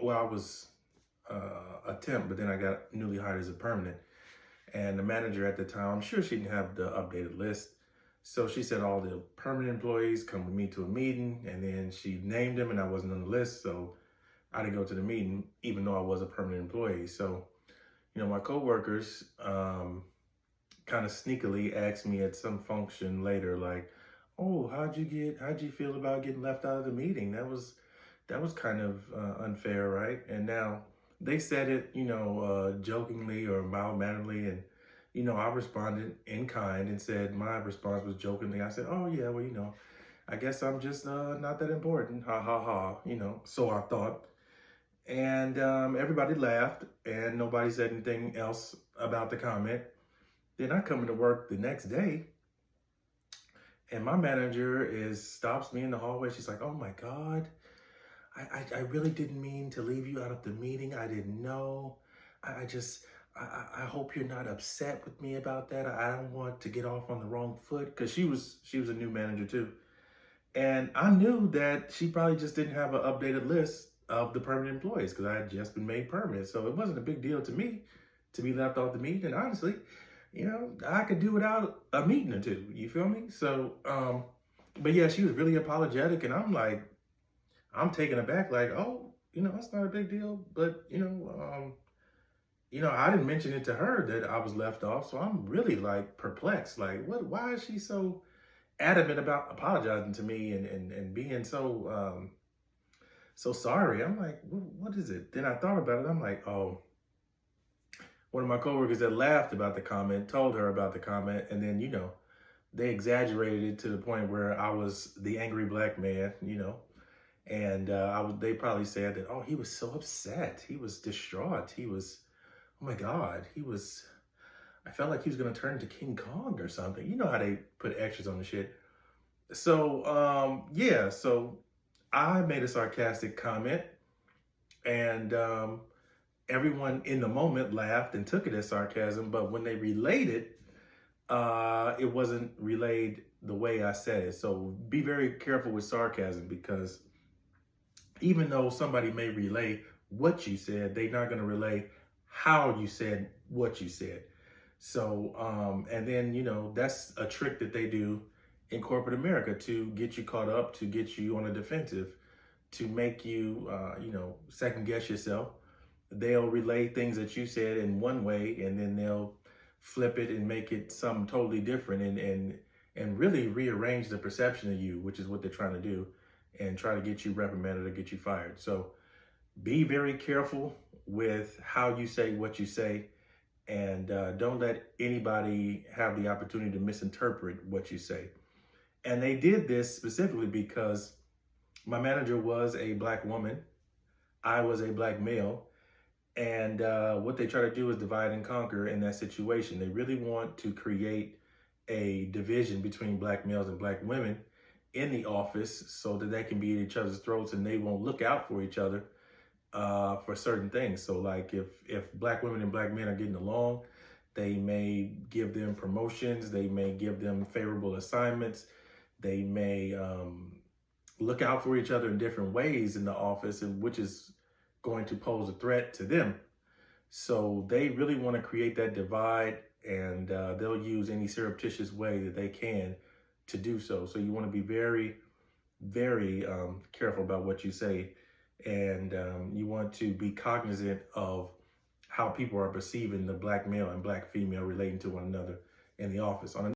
Well, I was a temp, but then I got newly hired as a permanent. And the manager at the time, I'm sure she didn't have the updated list. So she said all the permanent employees come with me to a meeting, and then she named them, and I wasn't on the list. So I didn't go to the meeting, even though I was a permanent employee. So, my coworkers kind of sneakily asked me at some function later, like, "Oh, how'd you feel about getting left out of the meeting? That was kind of unfair, right?" And now they said it, jokingly or mild-manneredly, and I responded in kind and said my response was jokingly. I said, "Oh yeah, well, I guess I'm just not that important, ha ha ha," So I thought, and everybody laughed, and nobody said anything else about the comment. Then I come into work the next day, and my manager stops me in the hallway. She's like, "Oh my God, I really didn't mean to leave you out of the meeting. I didn't know. I just, I hope you're not upset with me about that. I don't want to get off on the wrong foot," because she was a new manager too. And I knew that she probably just didn't have an updated list of the permanent employees because I had just been made permanent. So it wasn't a big deal to me to be left off the meeting. And honestly, I could do without a meeting or two. You feel me? So, but yeah, she was really apologetic. And I'm like, I'm taken aback, like, oh, it's not a big deal. But, I didn't mention it to her that I was left off. So I'm really like perplexed. Like, why is she so adamant about apologizing to me and being so sorry? I'm like, what is it? Then I thought about it. I'm like, oh, one of my coworkers that laughed about the comment told her about the comment, and then they exaggerated it to the point where I was the angry black man, and they probably said that, oh, he was so upset, he was distraught, he was, oh my God, I felt like he was gonna turn into King Kong or something. You know how they put extras on the shit. So yeah, so I made a sarcastic comment, and everyone in the moment laughed and took it as sarcasm, but when they relayed it, it wasn't relayed the way I said it. So be very careful with sarcasm, because even though somebody may relay what you said, they're not going to relay how you said what you said. So, and then, that's a trick that they do in corporate America to get you caught up, to get you on a defensive, to make you, second guess yourself. They'll relay things that you said in one way, and then they'll flip it and make it something totally different, and really rearrange the perception of you, which is what they're trying to do, and try to get you reprimanded or get you fired. So be very careful with how you say what you say, and don't let anybody have the opportunity to misinterpret what you say. And they did this specifically because my manager was a black woman, I was a black male, and what they try to do is divide and conquer in that situation. They really want to create a division between black males and black women in the office so that they can be at each other's throats and they won't look out for each other for certain things. So like if black women and black men are getting along, they may give them promotions, they may give them favorable assignments, they may look out for each other in different ways in the office, and which is going to pose a threat to them. So they really want to create that divide, and they'll use any surreptitious way that they can to do so. So you want to be very, very careful about what you say, and you want to be cognizant of how people are perceiving the black male and black female relating to one another in the office. On